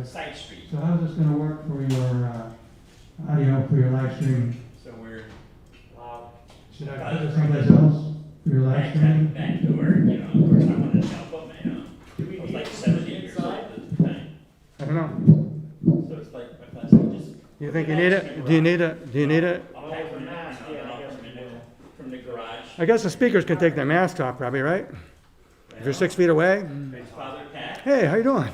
side street. So how's this gonna work for your, audio for your live streaming? So we're Should I put it someplace else for your live streaming? back door, you know, of course I wanted to help them, you know. I was like 70 years old at the time. I don't know. So it's like, if I said, just. You think you need it? Do you need it? I'll pack them in, from the garage. I guess the speakers can take their masks off probably, right? If you're 6 feet away? Father Pat, Hey, how you doing?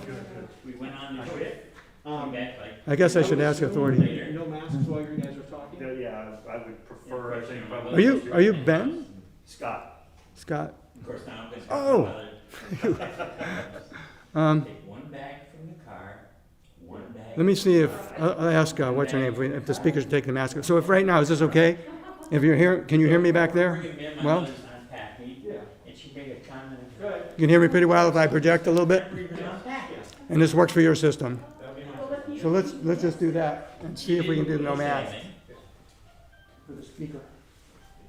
we went on the trip, came back like. I guess I should ask authority. Later. No masks while you guys are talking? Yeah, I would prefer, I think, probably. Are you Ben? Scott. Scott? Of course, now I'm gonna. Oh. Take one bag from the car, one bag. Let me see if, I'll ask, what's her name, if the speakers take the mask off. So if right now, is this okay? If you're here, can you hear me back there? Well, Mother's unpacking, and she made a comment. Good. you can hear me pretty well if I project a little bit? And this works for your system. So let's just do that and see if we can do no mask for the speaker.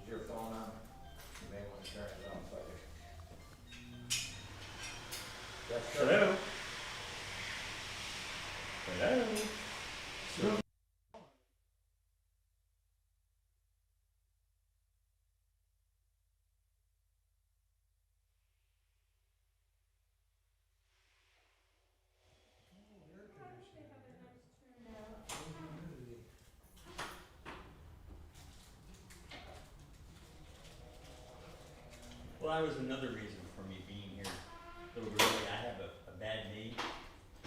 Is your phone on? You may want to turn it on so Hello? Hello? Well, that was another reason for me being here a little early. I have a bad knee.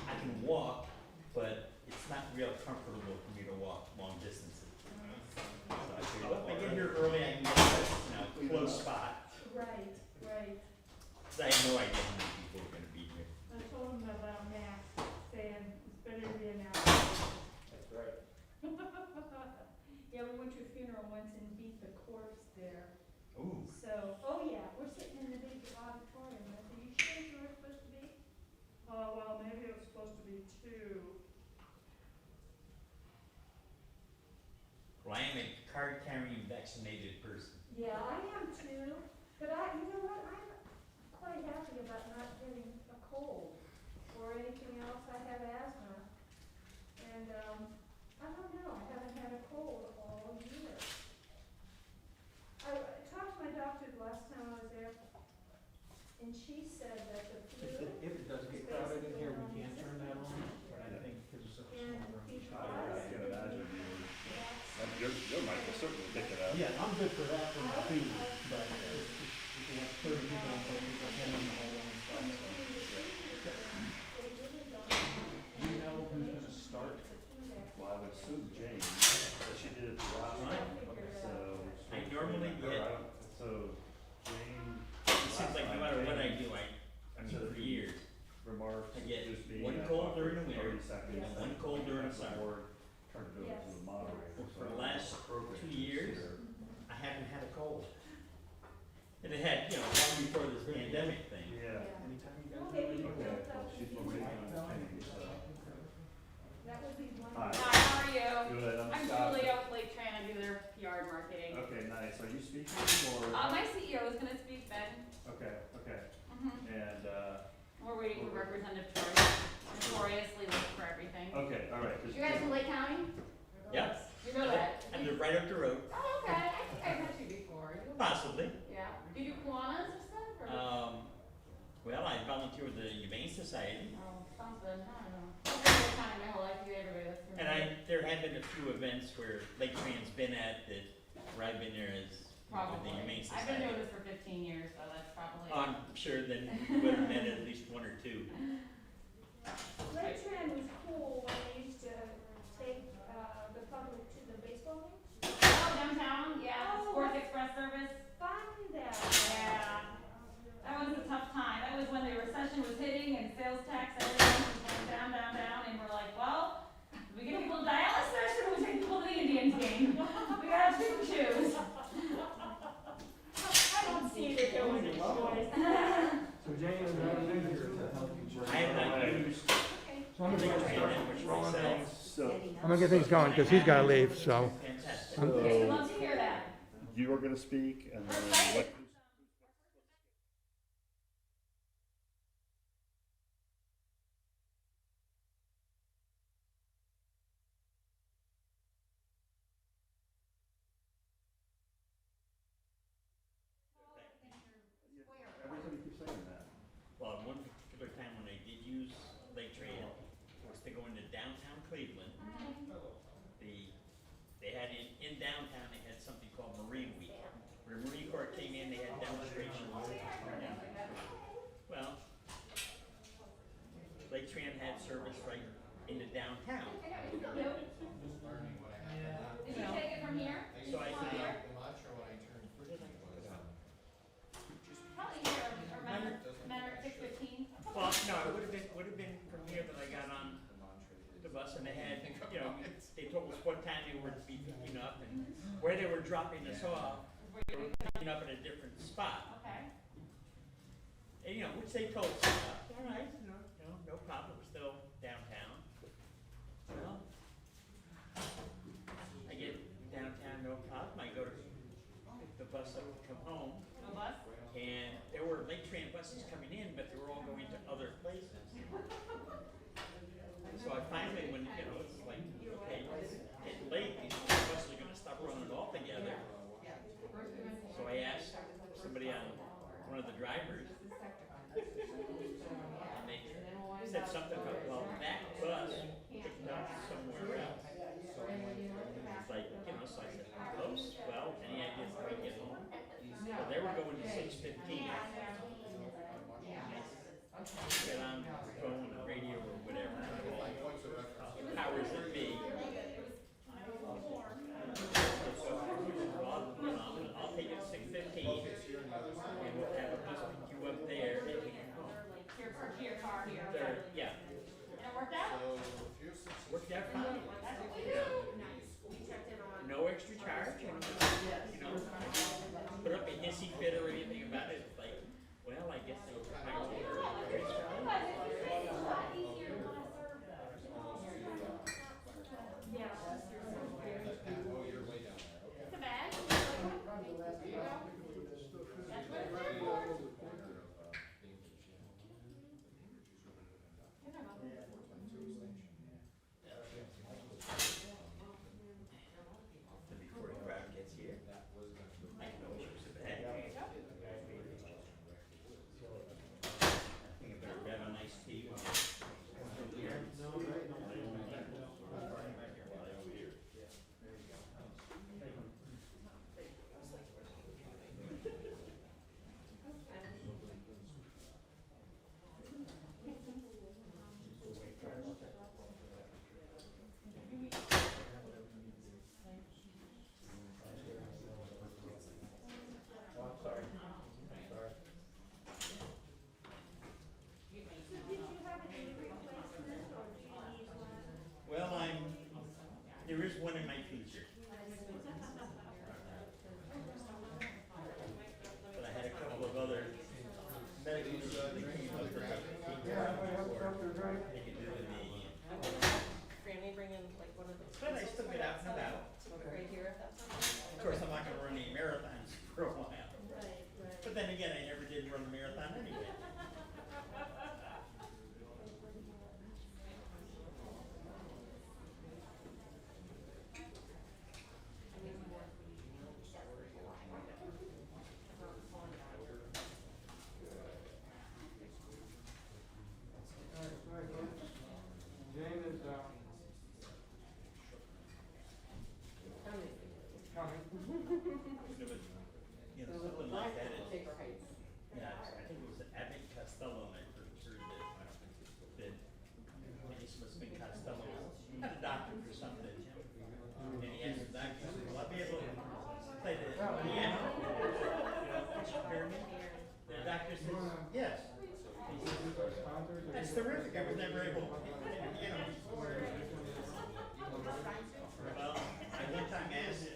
I can walk, but it's not real comfortable for me to walk long distances. So I figured, well, if I get here early, I can get a close spot. Right. 'Cause I had no idea how many people were gonna be here. I told him about masks, saying it's better to be an out. That's right. Yeah, we went to a funeral once and beat the corpse there. Ooh. So, oh yeah, we're sitting in the big auditorium. I said, you sure you were supposed to be? Oh, well, maybe it was supposed to be two. Well, I am a card-carrying vaccinated person. Yeah, I am too. But you know what? I'm quite happy about not getting a cold or anything else. I have asthma. And, I don't know, I haven't had a cold all year. I talked to my doctor the last time I was there, and she said that the flu. If it does get crowded in here, we can turn that on, but I think because it's such a small room. Because can imagine. Your mic will certainly pick it up. Yeah, I'm good for that for my feet, but if you have 30 people on phone, people can in the hall and stuff, so. Do you know who's gonna start? Well, I would assume Jane, but she did it the last time, so. I normally get, So Jane. it seems like no matter what I do, I mean, for years, Remarks. I get just being one at cold during the 30 winter, seconds, and one cold during the summer. Or turn it over to the moderator. For the last 2 years, I haven't had a cold. And it had, long before this pandemic thing. Yeah. Anytime you guys Okay, are ready. Okay, well, she's been waiting on Jane, so. that would be one. Hi. Hi, how are you? Good, I'm I'm Scott. Julia with Laketran. I do their PR and marketing. Okay, nice. Are you speaking or? My CEO is going to speak then. Okay. And, We're waiting for Representative Troy. Notoriously late for everything. okay, all right. You guys in Lake County? Yep. You know that? I live right up the road, Oh, okay. I think I've met you before. possibly. Yeah. Do you do Kiwanis or stuff? Or? Well, I volunteer with the Humane Society, Oh, something. I don't know. I've been in Lake County my whole life. You everybody that's from and there have been a few events where Laketran's been at where I've been there as with Probably. the Humane I've been doing Society. this for 15 years, so that's probably. I'm sure then we would have met at least one or two. Laketran was cool when they used to take, the public to the baseball game. Oh, downtown? Yeah. Oh, Sports what? Express service. Fun that. Yeah, that was a tough time. That was when the recession was hitting and sales tax, everything was going down, and we're like, well, do we get people to dialysis or do we take people to the Indians game? We gotta pick and choose. I don't see it going to choice. So Jane is not in here to help you. I have not used So I'm gonna Laketran start that much rolling myself. things. So I'm gonna get things going, because he's gotta leave, so. Fantastic. Okay, we'd love to hear that. you are gonna speak and then what? Cleveland. They had in downtown, they had something called Marine Week. Where the Marine Corps came in, they had demonstrations. Well, Laketran had service right into downtown. Did you take it from here? So I said, Probably here, or matter at 6:15. well, no, it would have been from here that I got on the bus, and they had, you know, they told us what time they were to be picking up and where they were dropping us off. They were picking up at a different spot, Okay. and, you know, which they told us about. All right, no problem, we're still downtown. Well, I get downtown, no problem, I go to pick the bus up to come home, No bus? and there were Laketran buses coming in, but they were all going to other places. So I finally, when, you know, it's like, okay, it's getting late, these buses are gonna stop running altogether. So I asked somebody on, one of the drivers, and they said something about, well, that bus picked up somewhere else. It's like, you know, so I said, close, well, any ideas how we get home? Well, they were going to 6:15. Get on the phone or radio or whatever, powers that be. I'll take it 6:15, and we'll have a bus pick you up there and take you home. Here, park your car here. There, yeah, And it worked out? worked out fine. That's what we do. No extra charge, and, you know, put up a hissy fit or anything about it, it's like, well, I guess they were my order. It's a lot easier to want to serve. Yeah. It's a bag. That's what it's for. Before the crowd gets here, I can always use a bag. I think I better grab a nice tea while I'm still here. Well, there is one in my future. But I had a couple of other medical issues that came up that I could take care of before they could do the knee. Granny bring in like one of the. But I still get out and about. Right here, if that's okay. Of course, I'm not gonna run any marathons for a while. But then again, I never did run a marathon anyway. Jane is, coming. You know, something like that is, Paper heights. yeah, I think it was Abbott Costello, and I first heard that I guess it must have been Costello, not a doctor for something. And he asked the doctor, he said, well, I'll be able to play the piano. Hear me? The doctor says, yes. He says, that's terrific, I was never able to play the piano before. Well, I one time asked,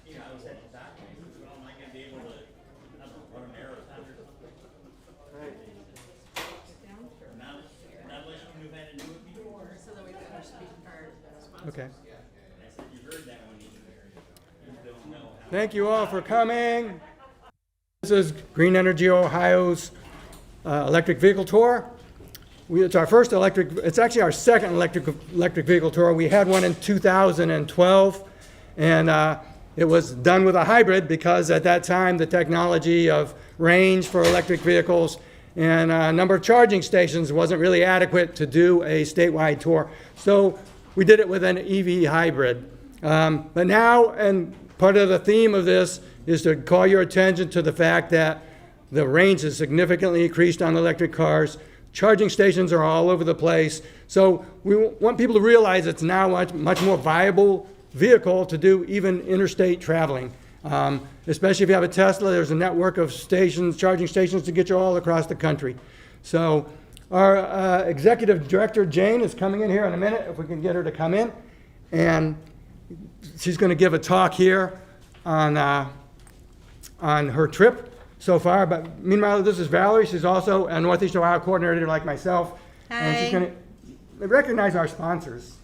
you know, I was at the doctor, he said, well, am I gonna be able to, I don't know, run a marathon or something? Not unless you knew how to do it before. So then we got our speaking card. Okay. And I said, you heard that one, you don't know how. Thank you all for coming. This is Green Energy Ohio's electric vehicle tour. It's our first it's actually our second electric vehicle tour. We had one in 2012, and it was done with a hybrid because at that time the technology of range for electric vehicles and number of charging stations wasn't really adequate to do a statewide tour. So we did it with an EV hybrid. But now, and part of the theme of this is to call your attention to the fact that the range has significantly increased on electric cars. Charging stations are all over the place. So we want people to realize it's now much more viable vehicle to do even interstate traveling. Especially if you have a Tesla, there's a network of stations, charging stations to get you all across the country. So our executive director, Jane, is coming in here in a minute, if we can get her to come in. And she's going to give a talk here on her trip so far. But meanwhile, this is Valerie. She's also a Northeast Ohio coordinator like myself. Hi. And she's going to recognize our sponsors.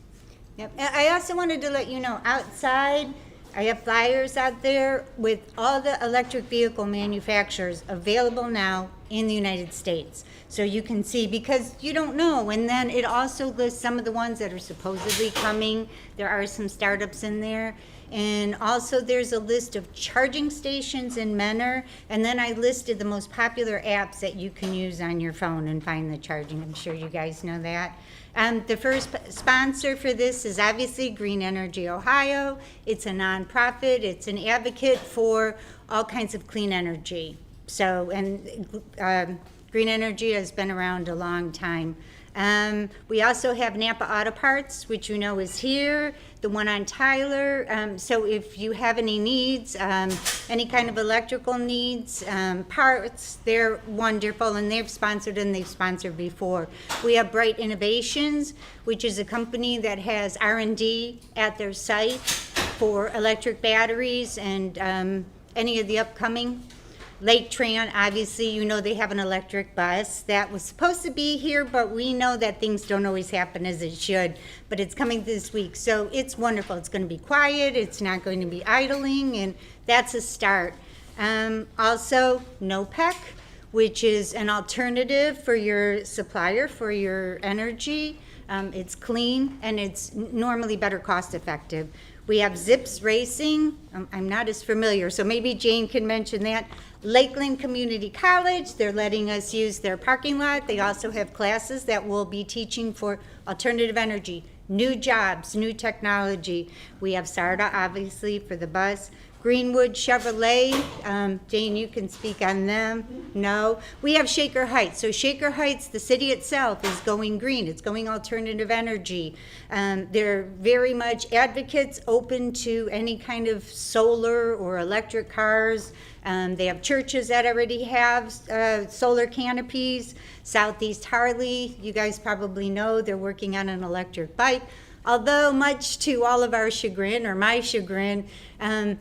Yep. And I also wanted to let you know, outside, I have flyers out there with all the electric vehicle manufacturers available now in the United States. So you can see, because you don't know. And then it also lists some of the ones that are supposedly coming. There are some startups in there. And also there's a list of charging stations in Menor. And then I listed the most popular apps that you can use on your phone and find the charging. I'm sure you guys know that. The first sponsor for this is obviously Green Energy Ohio. It's a nonprofit. It's an advocate for all kinds of clean energy. So, and Green Energy has been around a long time. We also have Napa Auto Parts, which you know is here, the one on Tyler. So if you have any needs, any kind of electrical needs, parts, they're wonderful, and they've sponsored before. We have Bright Innovations, which is a company that has R&D at their site for electric batteries and any of the upcoming. Laketran, obviously, you know they have an electric bus that was supposed to be here, but we know that things don't always happen as it should, but it's coming this week. So it's wonderful. It's going to be quiet. It's not going to be idling, and that's a start. Also, NOPEC, which is an alternative for your supplier for your energy. It's clean, and it's normally better cost effective. We have Zips Racing. I'm not as familiar, so maybe Jane can mention that. Lakeland Community College, they're letting us use their parking lot. They also have classes that will be teaching for alternative energy, new jobs, new technology. We have SARTA, obviously, for the bus. Greenwood Chevrolet, Jane, you can speak on them. No. We have Shaker Heights. So Shaker Heights, the city itself, is going green. It's going alternative energy. They're very much advocates, open to any kind of solar or electric cars. They have churches that already have solar canopies. Southeast Harley, you guys probably know, they're working on an electric bike. Although much to all of our chagrin, or my chagrin,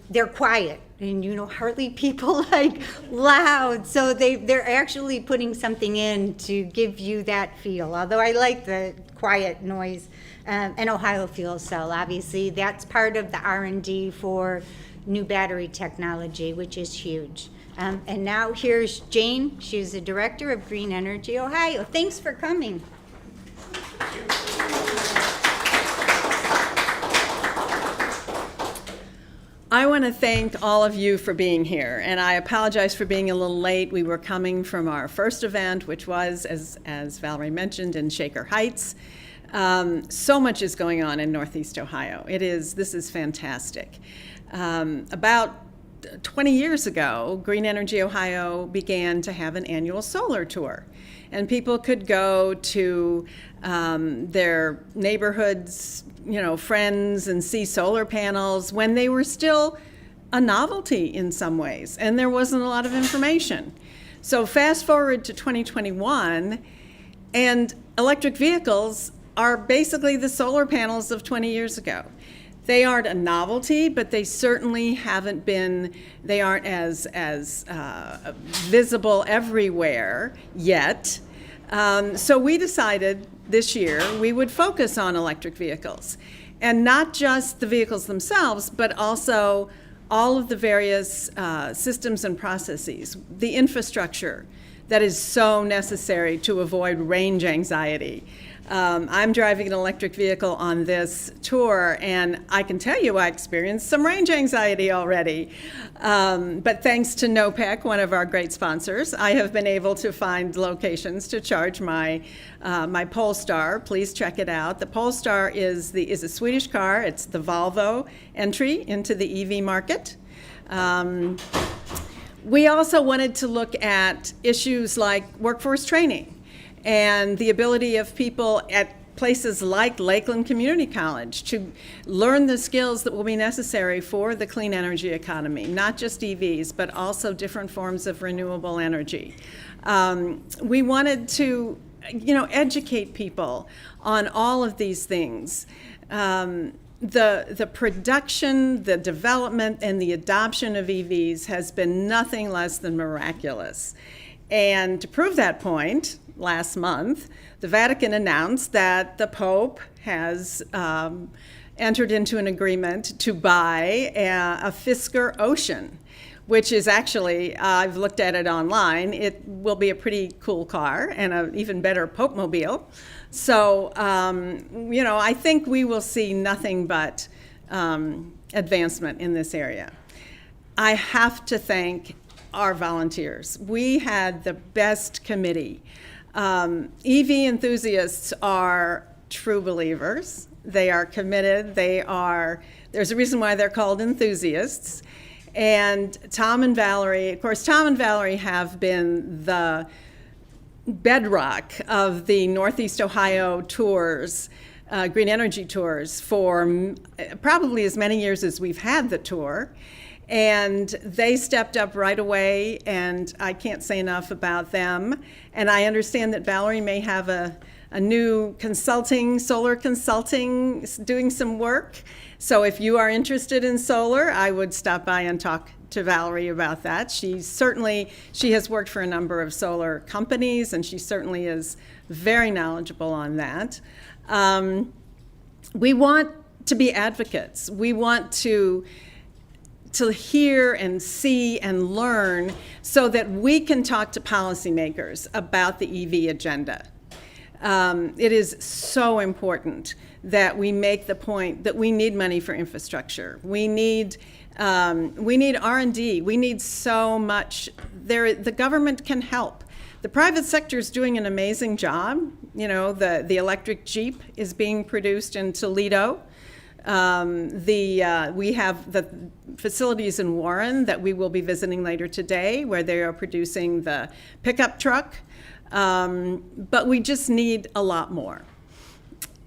they're quiet. And you know, Harley people like loud. So they're actually putting something in to give you that feel. Although I like the quiet noise. And Ohio Fuel Cell, obviously, that's part of the R&D for new battery technology, which is huge. And now here's Jane. She's the director of Green Energy Ohio. Thanks for coming. I want to thank all of you for being here, and I apologize for being a little late. We were coming from our first event, which was, as Valerie mentioned, in Shaker Heights. So much is going on in Northeast Ohio. This is fantastic. About 20 years ago, Green Energy Ohio began to have an annual solar tour. And people could go to their neighborhoods, friends, and see solar panels when they were still a novelty in some ways, and there wasn't a lot of information. So fast forward to 2021, and electric vehicles are basically the solar panels of 20 years ago. They aren't a novelty, but they certainly they aren't as visible everywhere yet. So we decided this year we would focus on electric vehicles, and not just the vehicles themselves, but also all of the various systems and processes, the infrastructure that is so necessary to avoid range anxiety. I'm driving an electric vehicle on this tour, and I can tell you I experienced some range anxiety already. But thanks to NOPEC, one of our great sponsors, I have been able to find locations to charge my Polestar. Please check it out. The Polestar is a Swedish car. It's the Volvo entry into the EV market. We also wanted to look at issues like workforce training and the ability of people at places like Lakeland Community College to learn the skills that will be necessary for the clean energy economy, not just EVs, but also different forms of renewable energy. We wanted to, educate people on all of these things. The production, the development, and the adoption of EVs has been nothing less than miraculous. And to prove that point, last month, the Vatican announced that the Pope has entered into an agreement to buy a Fisker Ocean, which is actually, I've looked at it online, it will be a pretty cool car and an even better Pope-mobile. So, I think we will see nothing but advancement in this area. I have to thank our volunteers. We had the best committee. EV enthusiasts are true believers. They are committed. There's a reason why they're called enthusiasts. And Tom and Valerie have been the bedrock of the Northeast Ohio tours, green energy tours, for probably as many years as we've had the tour. And they stepped up right away, and I can't say enough about them. And I understand that Valerie may have a new solar consulting, doing some work. So if you are interested in solar, I would stop by and talk to Valerie about that. She has worked for a number of solar companies, and she certainly is very knowledgeable on that. We want to be advocates. We want to hear and see and learn so that we can talk to policymakers about the EV agenda. It is so important that we make the point that we need money for infrastructure. We need R&D. We need so much. The government can help. The private sector is doing an amazing job. The electric Jeep is being produced in Toledo. We have the facilities in Warren that we will be visiting later today, where they are producing the pickup truck. But we just need a lot more.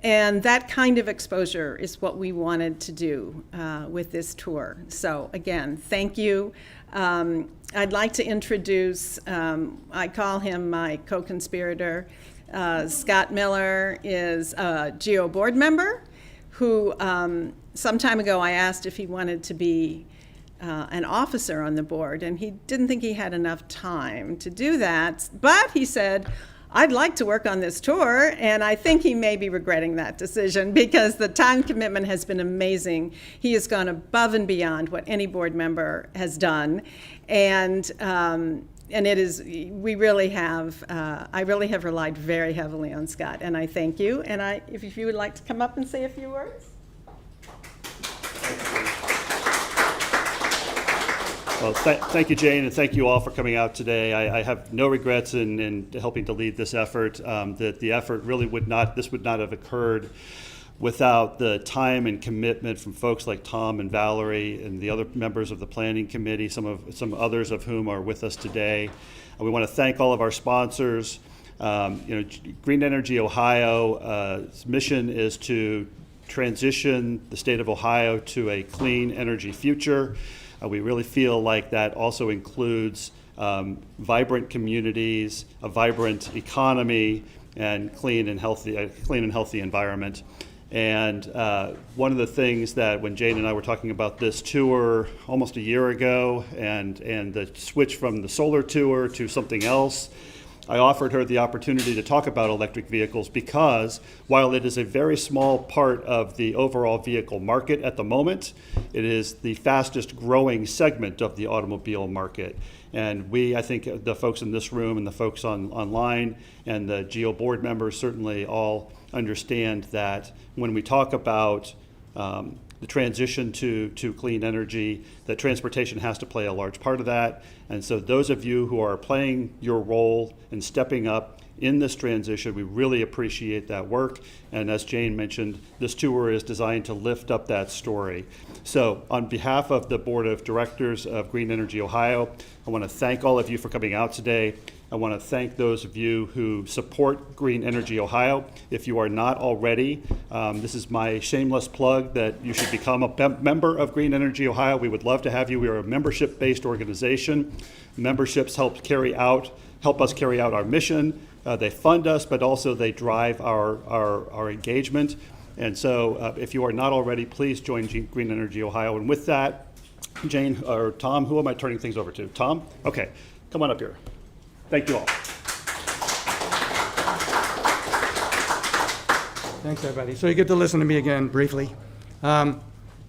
And that kind of exposure is what we wanted to do with this tour. So again, thank you. I'd like to introduce, I call him my co-conspirator. Scott Miller is a GEO board member who some time ago I asked if he wanted to be an officer on the board, and he didn't think he had enough time to do that, but he said, I'd like to work on this tour, and I think he may be regretting that decision because the time commitment has been amazing. He has gone above and beyond what any board member has done, and it is, I really have relied very heavily on Scott, and I thank you. And if you would like to come up and say a few words. Well, thank you, Jane, and thank you all for coming out today. I have no regrets in helping to lead this effort. That the effort really would not have occurred without the time and commitment from folks like Tom and Valerie and the other members of the planning committee, some others of whom are with us today. We want to thank all of our sponsors. Green Energy Ohio's mission is to transition the state of Ohio to a clean energy future. We really feel like that also includes vibrant communities, a vibrant economy, and clean and healthy environment. And one of the things that when Jane and I were talking about this tour almost a year ago, and the switch from the solar tour to something else, I offered her the opportunity to talk about electric vehicles because while it is a very small part of the overall vehicle market at the moment, it is the fastest growing segment of the automobile market. And I think the folks in this room and the folks online and the GEO board members certainly all understand that when we talk about the transition to clean energy, that transportation has to play a large part of that. And so those of you who are playing your role and stepping up in this transition, we really appreciate that work. And as Jane mentioned, this tour is designed to lift up that story. So on behalf of the Board of Directors of Green Energy Ohio, I want to thank all of you for coming out today. I want to thank those of you who support Green Energy Ohio. If you are not already, this is my shameless plug that you should become a member of Green Energy Ohio. We would love to have you. We are a membership-based organization. Memberships help us carry out our mission. They fund us, but also they drive our engagement. And so if you are not already, please join Green Energy Ohio. And with that, Jane or Tom, who am I turning things over to? Tom? Okay, come on up here. Thank you all. Thanks, everybody. So you get to listen to me again briefly. I'm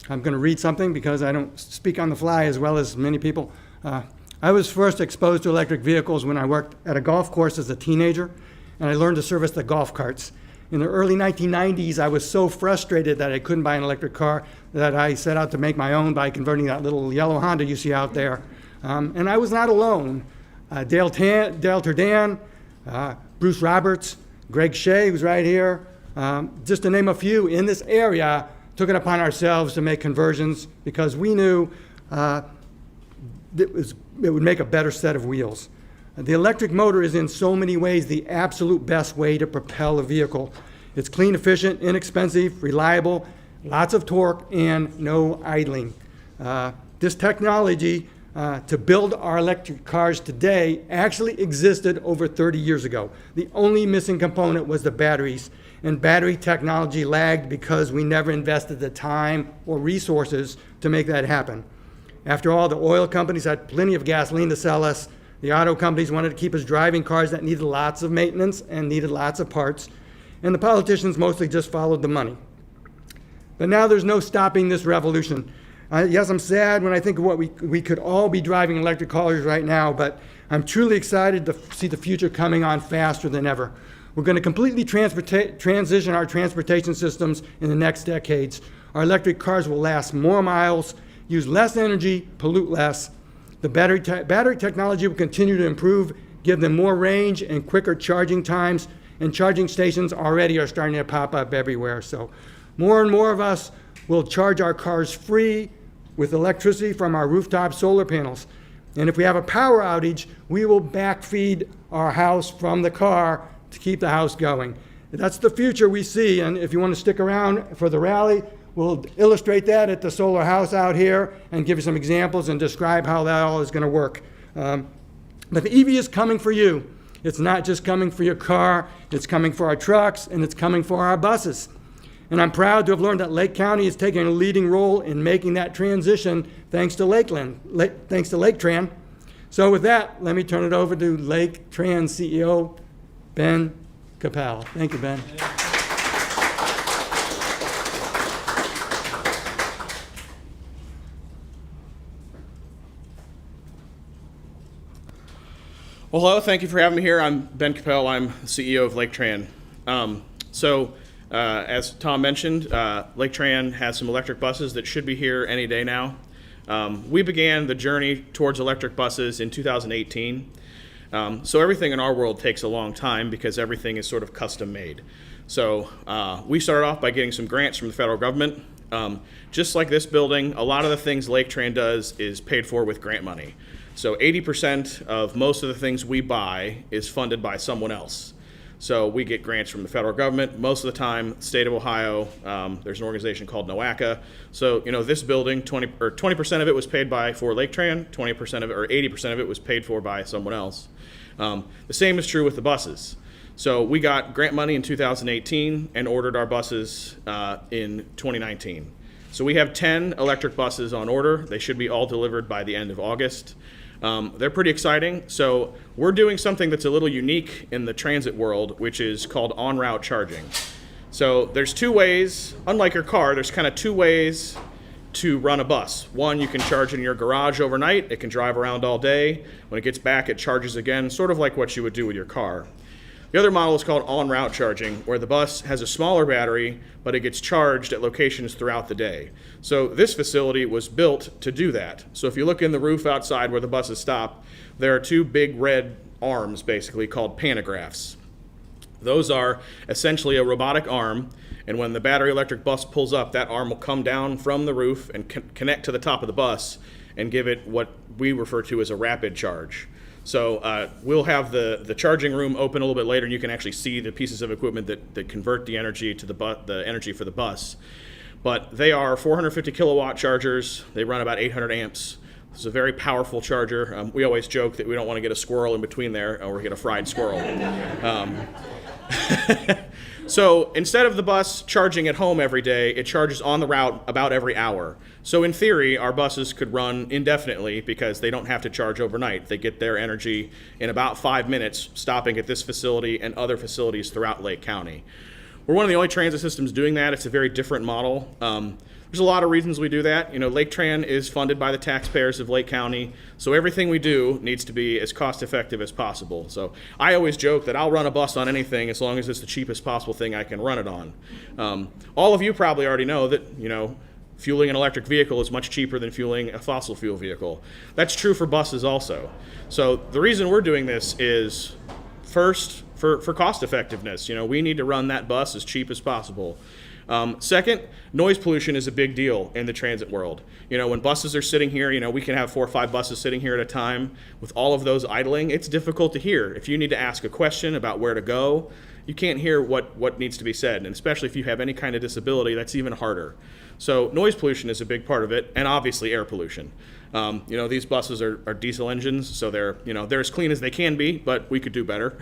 going to read something because I don't speak on the fly as well as many people. I was first exposed to electric vehicles when I worked at a golf course as a teenager, and I learned to service the golf carts. In the early 1990s, I was so frustrated that I couldn't buy an electric car that I set out to make my own by converting that little yellow Honda you see out there. And I was not alone. Dale Turdan, Bruce Roberts, Greg Shea, who's right here, just to name a few in this area, took it upon ourselves to make conversions because we knew it would make a better set of wheels. The electric motor is in so many ways the absolute best way to propel a vehicle. It's clean, efficient, inexpensive, reliable, lots of torque, and no idling. This technology to build our electric cars today actually existed over 30 years ago. The only missing component was the batteries, and battery technology lagged because we never invested the time or resources to make that happen. After all, the oil companies had plenty of gasoline to sell us. The auto companies wanted to keep us driving cars that needed lots of maintenance and needed lots of parts, and the politicians mostly just followed the money. But now there's no stopping this revolution. Yes, I'm sad when I think of what we could all be driving electric cars right now, but I'm truly excited to see the future coming on faster than ever. We're going to completely transition our transportation systems in the next decades. Our electric cars will last more miles, use less energy, pollute less. The battery technology will continue to improve, give them more range and quicker charging times, and charging stations already are starting to pop up everywhere. So more and more of us will charge our cars free with electricity from our rooftop solar panels. And if we have a power outage, we will backfeed our house from the car to keep the house going. That's the future we see, and if you want to stick around for the rally, we'll illustrate that at the solar house out here and give you some examples and describe how that all is going to work. But the EV is coming for you. It's not just coming for your car, it's coming for our trucks, and it's coming for our buses. And I'm proud to have learned that Lake County is taking a leading role in making that transition thanks to thanks to Laketran. So with that, let me turn it over to Laketran CEO, Ben Capel. Thank you, Ben. Well, hello, thank you for having me here. I'm Ben Capel, I'm CEO of Laketran. As Tom mentioned, Laketran has some electric buses that should be here any day now. We began the journey towards electric buses in 2018. So everything in our world takes a long time because everything is sort of custom made. So we started off by getting some grants from the federal government. Just like this building, a lot of the things Laketran does is paid for with grant money. So 80% of most of the things we buy is funded by someone else. So we get grants from the federal government. Most of the time, state of Ohio, there's an organization called NOACA. So, this building, 20% of it was paid for Laketran, 20% of it, or 80% of it was paid for by someone else. The same is true with the buses. So we got grant money in 2018 and ordered our buses in 2019. So we have 10 electric buses on order. They should be all delivered by the end of August. They're pretty exciting. So we're doing something that's a little unique in the transit world, which is called on-route charging. So there's two ways, unlike your car, there's kind of two ways to run a bus. One, you can charge in your garage overnight. It can drive around all day. When it gets back, it charges again, sort of like what you would do with your car. The other model is called en route charging, where the bus has a smaller battery, but it gets charged at locations throughout the day. So this facility was built to do that. So if you look in the roof outside where the buses stop, there are two big red arms, basically, called pantographs. Those are essentially a robotic arm, and when the battery electric bus pulls up, that arm will come down from the roof and connect to the top of the bus and give it what we refer to as a rapid charge. So we'll have the charging room open a little bit later, and you can actually see the pieces of equipment that convert the energy to the energy for the bus. But they are 450 kilowatt chargers. They run about 800 amps. It's a very powerful charger. We always joke that we don't want to get a squirrel in between there or get a fried squirrel. So instead of the bus charging at home every day, it charges on the route about every hour. So in theory, our buses could run indefinitely because they don't have to charge overnight. They get their energy in about 5 minutes, stopping at this facility and other facilities throughout Lake County. We're one of the only transit systems doing that. It's a very different model. There's a lot of reasons we do that. You know, Laketran is funded by the taxpayers of Lake County, so everything we do needs to be as cost effective as possible. So I always joke that I'll run a bus on anything as long as it's the cheapest possible thing I can run it on. All of you probably already know that, you know, fueling an electric vehicle is much cheaper than fueling a fossil fuel vehicle. That's true for buses also. So the reason we're doing this is, first, for cost effectiveness. You know, we need to run that bus as cheap as possible. Second, noise pollution is a big deal in the transit world. You know, when buses are sitting here, you know, we can have 4 or 5 buses sitting here at a time. With all of those idling, it's difficult to hear. If you need to ask a question about where to go, you can't hear what needs to be said. And especially if you have any kind of disability, that's even harder. So noise pollution is a big part of it, and obviously air pollution. You know, these buses are diesel engines, so they're as clean as they can be, but we could do better.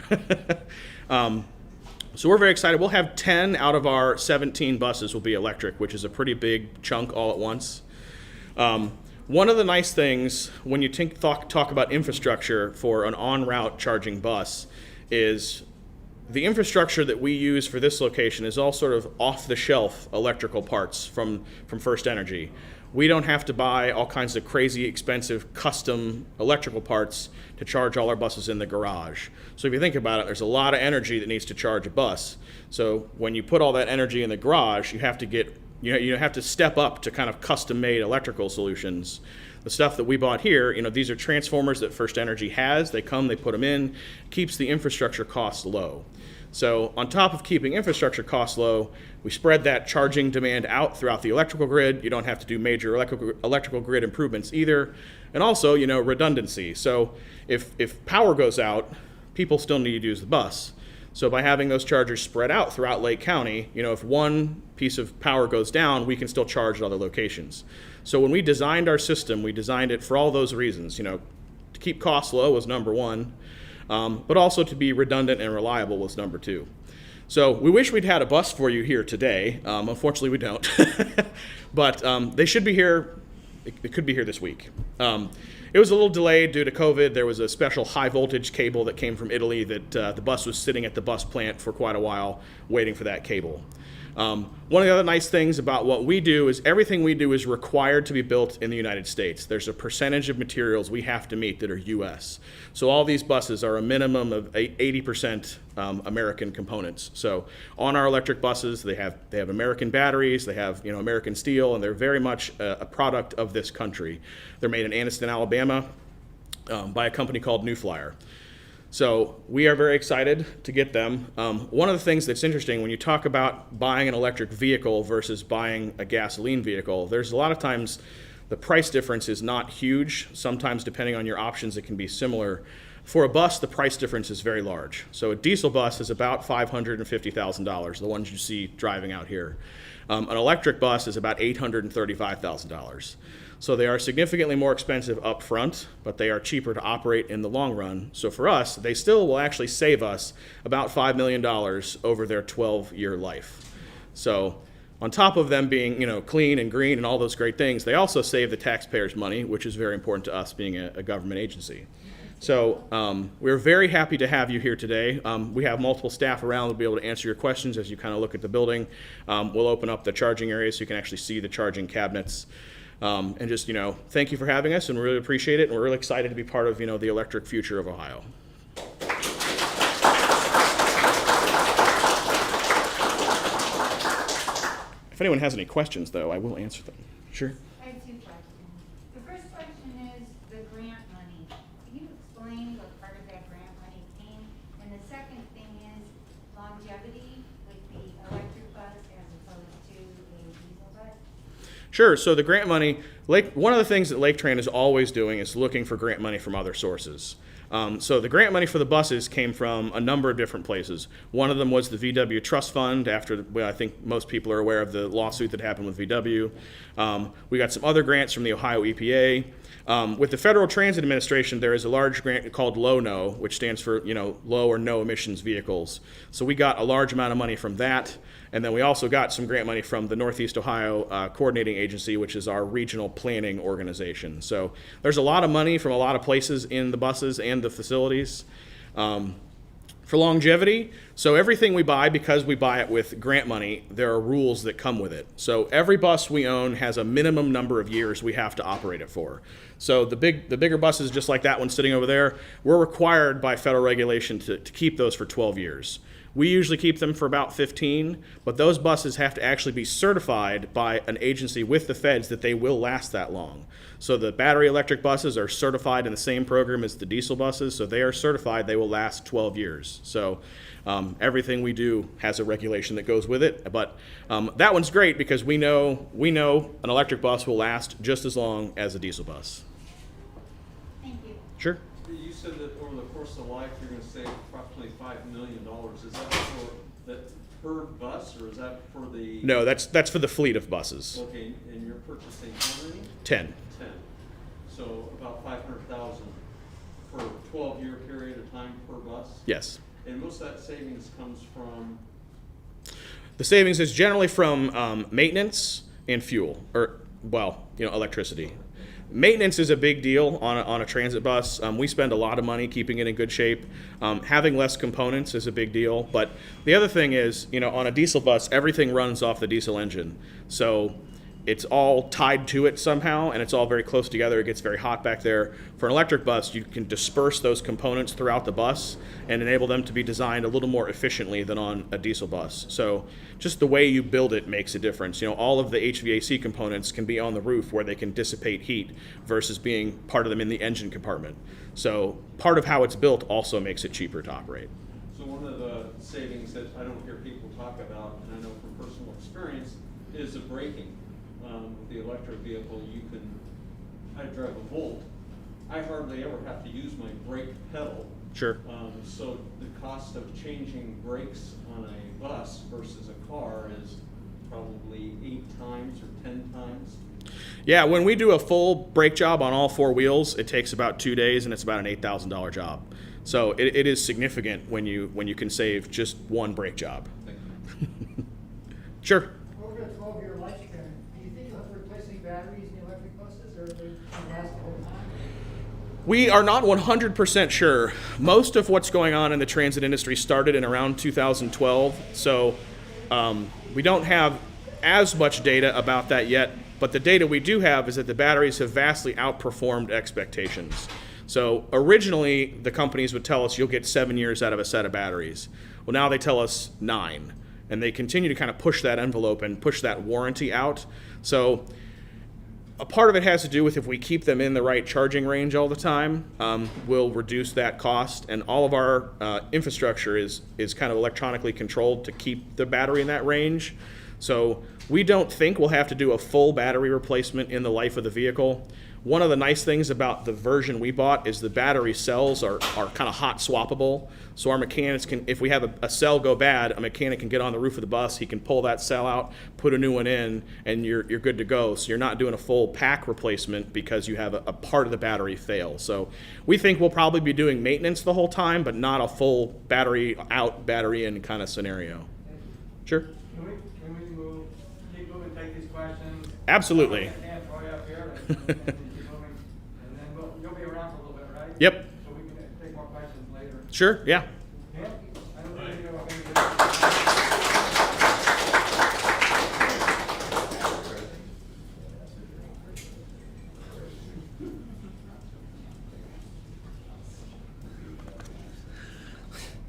So we're very excited. We'll have 10 out of our 17 buses will be electric, which is a pretty big chunk all at once. One of the nice things when you talk about infrastructure for an en-route charging bus is the infrastructure that we use for this location is all sort of off-the-shelf electrical parts from First Energy. We don't have to buy all kinds of crazy expensive custom electrical parts to charge all our buses in the garage. So if you think about it, there's a lot of energy that needs to charge a bus. So when you put all that energy in the garage, you have to step up to kind of custom-made electrical solutions. The stuff that we bought here, you know, these are transformers that First Energy has. They come, they put them in, keeps the infrastructure costs low. So on top of keeping infrastructure costs low, we spread that charging demand out throughout the electrical grid. You don't have to do major electrical grid improvements either. And also, you know, redundancy. So if power goes out, people still need to use the bus. So by having those chargers spread out throughout Lake County, you know, if one piece of power goes down, we can still charge at other locations. So when we designed our system, we designed it for all those reasons. You know, to keep costs low was number one. But also to be redundant and reliable was number 2. So we wish we'd had a bus for you here today. Unfortunately, we don't. But they should be here. It could be here this week. It was a little delayed due to COVID. There was a special high voltage cable that came from Italy that the bus was sitting at the bus plant for quite a while waiting for that cable. One of the other nice things about what we do is everything we do is required to be built in the United States. There's a percentage of materials we have to meet that are U.S. So all these buses are a minimum of 80% American components. So on our electric buses, they have American batteries, they have American steel, and they're very much a product of this country. They're made in Anniston, Alabama, by a company called New Flyer. So we are very excited to get them. One of the things that's interesting when you talk about buying an electric vehicle versus buying a gasoline vehicle, there's a lot of times the price difference is not huge. Sometimes depending on your options, it can be similar. For a bus, the price difference is very large. So a diesel bus is about $550,000, the ones you see driving out here. An electric bus is about $835,000. So they are significantly more expensive up front, but they are cheaper to operate in the long run. So for us, they still will actually save us about $5 million over their 12-year life. So on top of them being clean and green and all those great things, they also save the taxpayers money, which is very important to us being a government agency. So we're very happy to have you here today. We have multiple staff around who will be able to answer your questions as you kind of look at the building. We'll open up the charging area so you can actually see the charging cabinets. And just, thank you for having us, and we really appreciate it, and we're really excited to be part of, the electric future of Ohio. If anyone has any questions, though, I will answer them. Sure. I have two questions. The first question is the grant money. Can you explain what part of that grant money came? And the second thing is longevity with the electric bus as opposed to a diesel bus? Sure. So the grant money, one of the things that Laketran is always doing is looking for grant money from other sources. So the grant money for the buses came from a number of different places. One of them was the VW Trust Fund, after, well, I think most people are aware of the lawsuit that happened with VW. We got some other grants from the Ohio EPA. With the Federal Transit Administration, there is a large grant called LOW-NO, which stands for, low or no emissions vehicles. So we got a large amount of money from that. And then we also got some grant money from the Northeast Ohio Coordinating Agency, which is our regional planning organization. So there's a lot of money from a lot of places in the buses and the facilities. For longevity, so everything we buy, because we buy it with grant money, there are rules that come with it. So every bus we own has a minimum number of years we have to operate it for. So the bigger buses, just like that one sitting over there, we're required by federal regulation to keep those for 12 years. We usually keep them for about 15, but those buses have to actually be certified by an agency with the feds that they will last that long. So the battery electric buses are certified in the same program as the diesel buses, so they are certified they will last 12 years. So everything we do has a regulation that goes with it, but that one's great because we know an electric bus will last just as long as a diesel bus. Thank you. Sure. You said that over the course of life, you're going to save approximately $5 million. Is that for that per bus, or is that for the? No, that's for the fleet of buses. Okay, and you're purchasing how many? 10. 10. So about 500,000 for a 12-year period of time per bus. Yes. And most of that savings comes from? The savings is generally from maintenance and fuel, or electricity. Maintenance is a big deal on a transit bus. We spend a lot of money keeping it in good shape. Having less components is a big deal. But the other thing is, on a diesel bus, everything runs off the diesel engine. So it's all tied to it somehow, and it's all very close together. It gets very hot back there. For an electric bus, you can disperse those components throughout the bus and enable them to be designed a little more efficiently than on a diesel bus. So just the way you build it makes a difference. All of the HVAC components can be on the roof where they can dissipate heat versus being part of them in the engine compartment. So part of how it's built also makes it cheaper to operate. So one of the savings that I don't hear people talk about, and I know from personal experience, is the braking. With the electric vehicle, I drive a Volt. I hardly ever have to use my brake pedal. Sure. So the cost of changing brakes on a bus versus a car is probably 8 times or 10 times. Yeah, when we do a full brake job on all 4 wheels, it takes about 2 days, and it's about an $8,000 job. So it is significant when you can save just one brake job. Sure. Over a 12-year lifespan, do you think you'll have to replace any batteries in the electric buses, or they can last the whole time? We are not 100% sure. Most of what's going on in the transit industry started in around 2012, so we don't have as much data about that yet, but the data we do have is that the batteries have vastly outperformed expectations. So originally, the companies would tell us you'll get 7 years out of a set of batteries. Well, now they tell us 9. And they continue to kind of push that envelope and push that warranty out. So a part of it has to do with if we keep them in the right charging range all the time, we'll reduce that cost. And all of our infrastructure is kind of electronically controlled to keep the battery in that range. So we don't think we'll have to do a full battery replacement in the life of the vehicle. One of the nice things about the version we bought is the battery cells are kind of hot swappable. So our mechanics can, if we have a cell go bad, a mechanic can get on the roof of the bus, he can pull that cell out, put a new one in, and you're good to go. So you're not doing a full pack replacement because you have a part of the battery fail. So we think we'll probably be doing maintenance the whole time, but not a full battery out, battery in kind of scenario. Sure? Can we keep moving, take these questions? Absolutely. And Troy up here, and keep moving, and then you'll be around for a little bit, right? Yep. So we can take more questions later. Sure, yeah. Yeah? I don't think you know what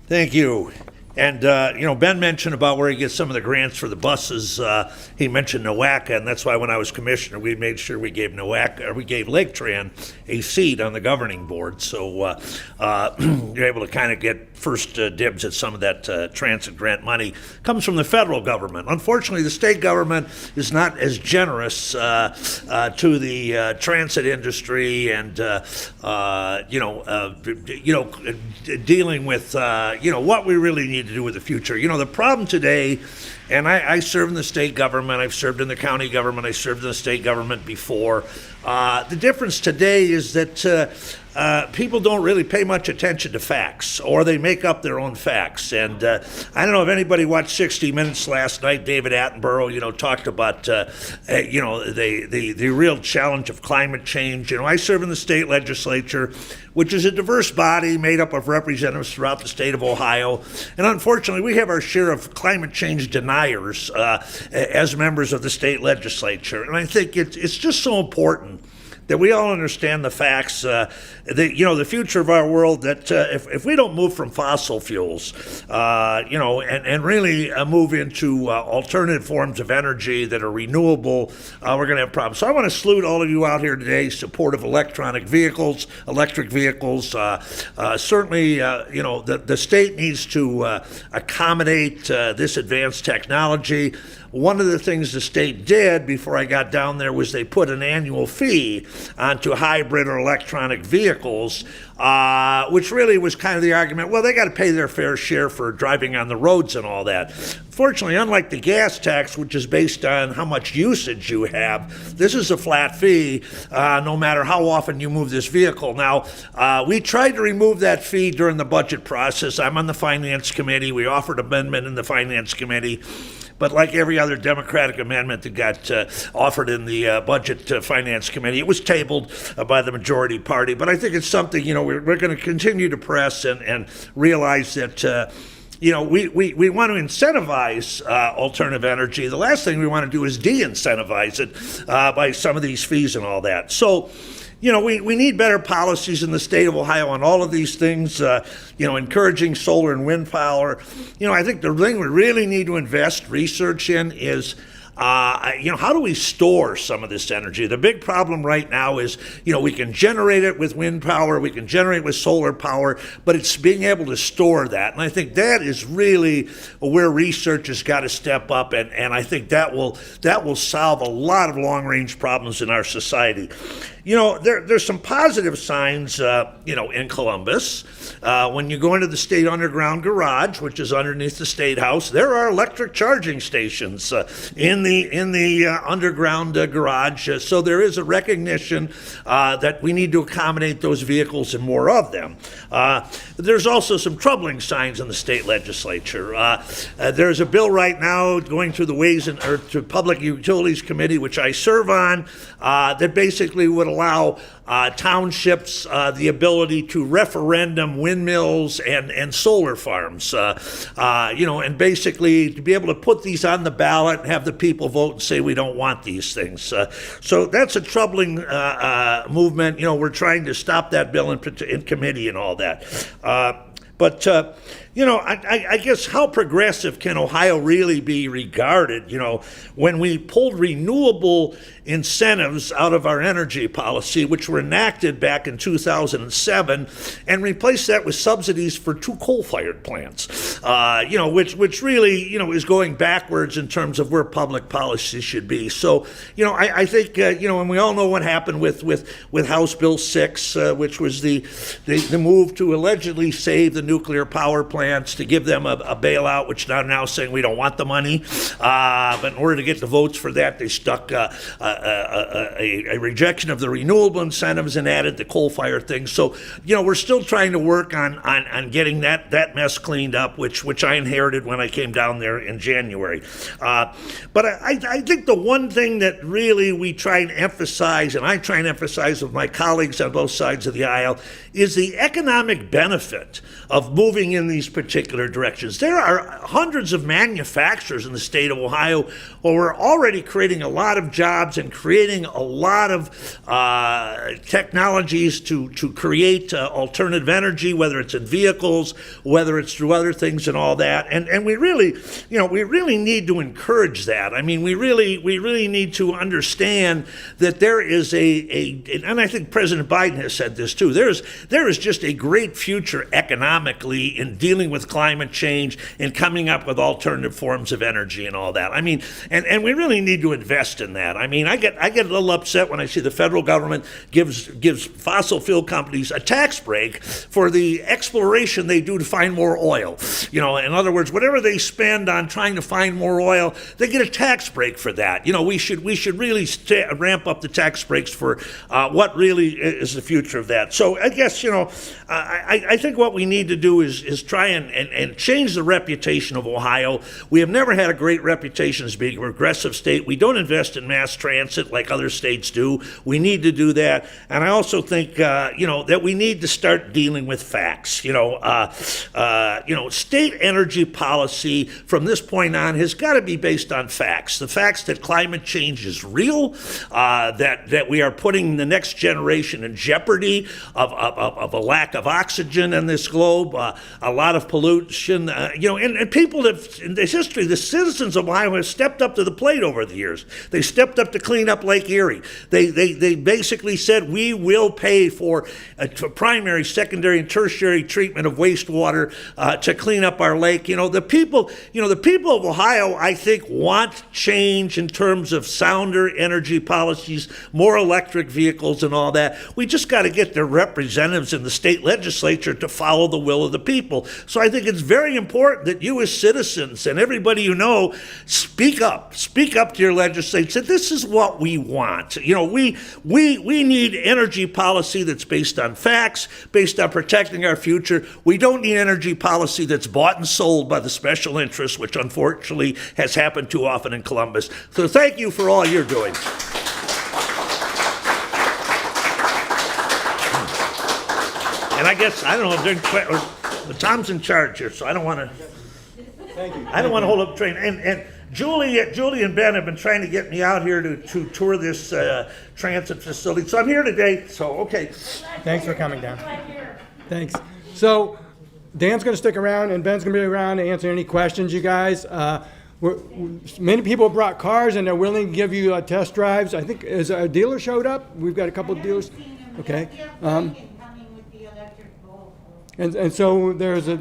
Thank you. And, Ben mentioned about where he gets some of the grants for the buses. He mentioned NOACA, and that's why when I was commissioner, we made sure we gave Laketran a seat on the governing board. So you're able to kind of get first dibs at some of that transit grant money. Comes from the federal government. Unfortunately, the state government is not as generous to the transit industry and, dealing with, what we really need to do with the future. The problem today, and I serve in the state government, I've served in the county government, I served in the state government before. The difference today is that people don't really pay much attention to facts, or they make up their own facts. And I don't know if anybody watched 60 Minutes last night. David Attenborough, talked about, the real challenge of climate change. I serve in the state legislature, which is a diverse body made up of representatives throughout the state of Ohio. And unfortunately, we have our share of climate change deniers as members of the state legislature. And I think it's just so important that we all understand the facts, the future of our world, that if we don't move from fossil fuels, and really move into alternative forms of energy that are renewable, we're going to have problems. So I want to salute all of you out here today, supportive of electric vehicles. Certainly, the state needs to accommodate this advanced technology. One of the things the state did before I got down there was they put an annual fee onto hybrid or electronic vehicles, which really was kind of the argument, well, they got to pay their fair share for driving on the roads and all that. Fortunately, unlike the gas tax, which is based on how much usage you have, this is a flat fee no matter how often you move this vehicle. Now, we tried to remove that fee during the budget process. I'm on the Finance Committee. We offered amendment in the Finance Committee. But like every other Democratic amendment that got offered in the Budget Finance Committee, it was tabled by the majority party. But I think it's something, we're going to continue to press and realize that, we want to incentivize alternative energy. The last thing we want to do is de-incentivize it by some of these fees and all that. So, we need better policies in the state of Ohio on all of these things, encouraging solar and wind power. I think the thing we really need to invest research in is how do we store some of this energy? The big problem right now is, we can generate it with wind power, we can generate it with solar power, but it's being able to store that. And I think that is really where research has got to step up, and I think that will solve a lot of long-range problems in our society. There's some positive signs, in Columbus. When you go into the state underground garage, which is underneath the State House, there are electric charging stations in the underground garage. So there is a recognition that we need to accommodate those vehicles and more of them. There's also some troubling signs in the state legislature. There's a bill right now going through the to Public Utilities Committee, which I serve on, that basically would allow townships the ability to referendum windmills and solar farms, and basically to be able to put these on the ballot and have the people vote and say we don't want these things. So that's a troubling movement. We're trying to stop that bill in committee and all that. But I guess how progressive can Ohio really be regarded, when we pulled renewable incentives out of our energy policy, which were enacted back in 2007, and replaced that with subsidies for 2 coal-fired plants, which really, is going backwards in terms of where public policy should be. So, I think, and we all know what happened with House Bill 6, which was the move to allegedly save the nuclear power plants, to give them a bailout, which they're now saying we don't want the money. But in order to get the votes for that, they stuck a rejection of the renewable incentives and added the coal-fired thing. So, we're still trying to work on getting that mess cleaned up, which I inherited when I came down there in January. But I think the one thing that really we try and emphasize, and I try and emphasize with my colleagues on both sides of the aisle, is the economic benefit of moving in these particular directions. There are hundreds of manufacturers in the state of Ohio where we're already creating a lot of jobs and creating a lot of technologies to create alternative energy, whether it's in vehicles, whether it's through other things and all that. And we really, we really need to encourage that. I mean, we really need to understand that there is and I think President Biden has said this too, there is just a great future economically in dealing with climate change and coming up with alternative forms of energy and all that. I mean, and we really need to invest in that. I mean, I get a little upset when I see the federal government gives fossil fuel companies a tax break for the exploration they do to find more oil. In other words, whatever they spend on trying to find more oil, they get a tax break for that. We should really ramp up the tax breaks for what really is the future of that. So I guess, I think what we need to do is try and change the reputation of Ohio. We have never had a great reputation as being a progressive state. We don't invest in mass transit like other states do. We need to do that. And I also think, that we need to start dealing with facts. State energy policy from this point on has got to be based on facts. The facts that climate change is real, that we are putting the next generation in jeopardy of a lack of oxygen in this globe, a lot of pollution, and people in this history, the citizens of Ohio have stepped up to the plate over the years. They stepped up to clean up Lake Erie. They basically said, we will pay for primary, secondary, and tertiary treatment of wastewater to clean up our lake. The people of Ohio, I think, want change in terms of sounder energy policies, more electric vehicles and all that. We just got to get their representatives in the state legislature to follow the will of the people. So I think it's very important that you as citizens and everybody you know speak up to your legislature. Say, this is what we want. We need energy policy that's based on facts, based on protecting our future. We don't need energy policy that's bought and sold by the special interests, which unfortunately has happened too often in Columbus. So thank you for all you're doing. And I guess, I don't know, Tom's in charge here, so I don't want to. Thank you. I don't want to hold up the train. And Julie and Ben have been trying to get me out here to tour this transit facility. So I'm here today. So, okay. Thanks for coming down. Thanks. So Dan's going to stick around and Ben's going to be around to answer any questions you guys. Many people brought cars and they're willing to give you test drives. I think, is a dealer showed up? We've got a couple of dealers. Okay. And so there's a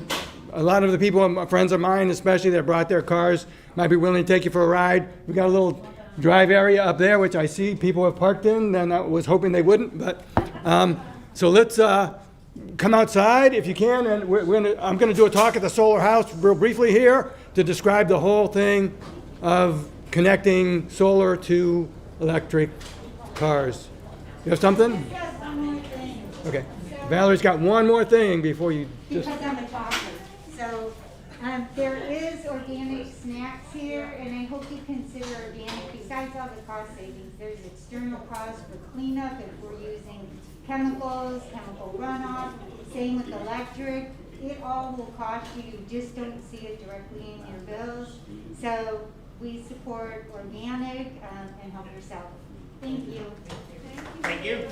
lot of the people, friends of mine especially, that brought their cars, might be willing to take you for a ride. We got a little drive area up there, which I see people have parked in, and I was hoping they wouldn't. But so let's come outside if you can, and I'm going to do a talk at the Solar House real briefly here to describe the whole thing of connecting solar to electric cars. You have something? Just one more thing. Okay. Valerie's got one more thing before you just... Because I'm a talker. So there is organic snacks here, and I hope you consider organic. Besides all the cost savings, there's external costs for cleanup if we're using chemicals, chemical runoff. Same with electric. It all will cost you. You just don't see it directly in your bills. So we support organic and help yourself. Thank you. Thank you.